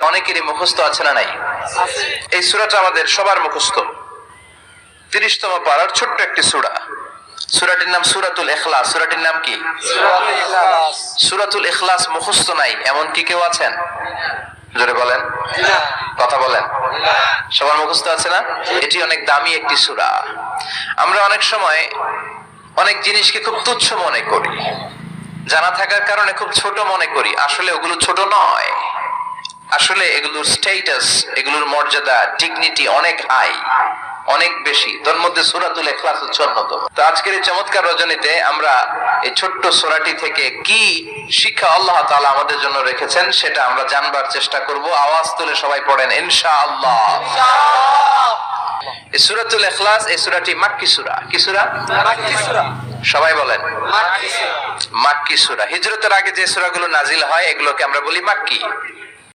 অনেকেরই মুখস্থ আছে না নাই? এই সূরাটা আমাদের সবার মুখস্থ। 30তম পারার ছোট্ট একটি সূরা। সূরাটির নাম সূরাতুল ইখলাস। সূরাটির নাম কি? সূরাতুল ইখলাস মুখস্থ নাই এমন কি কেউ আছেন? জোরে বলেন, কথা বলেন। সবার মুখস্থ আছে না? এটি অনেক দামি একটি সূরা। আমরা অনেক সময় অনেক জিনিসকে খুব তুচ্ছ মনে করি, জানা থাকার কারণে খুব ছোট মনে করি। আসলে ওগুলো ছোট নয়, আসলে এগুলোর স্ট্যাটাস, এগুলোর মর্যাদা, ডিগনিটি অনেক হাই, অনেক বেশি। তার মধ্যে সূরাতুল ইখলাস হচ্ছে অন্যতম। তো আজকের এই চমৎকার রজনীতে আমরা এই ছোট্ট সূরাটি থেকে কি শিক্ষা আল্লাহ তাআলা আমাদের জন্য রেখেছেন সেটা আমরা জানবার চেষ্টা করব। আওয়াজ তুলে সবাই পড়েন ইনশাআল্লাহ। এই সূরাতুল ইখলাস, এই সূরাটি মাক্কি সূরা। কি সূরা? মাক্কি সূরা। সবাই বলেন মাক্কি সূরা। মাক্কি সূরা। হিজরতের আগে যে সূরাগুলো নাজিল হয় এগুলোকে আমরা বলি মাক্কি।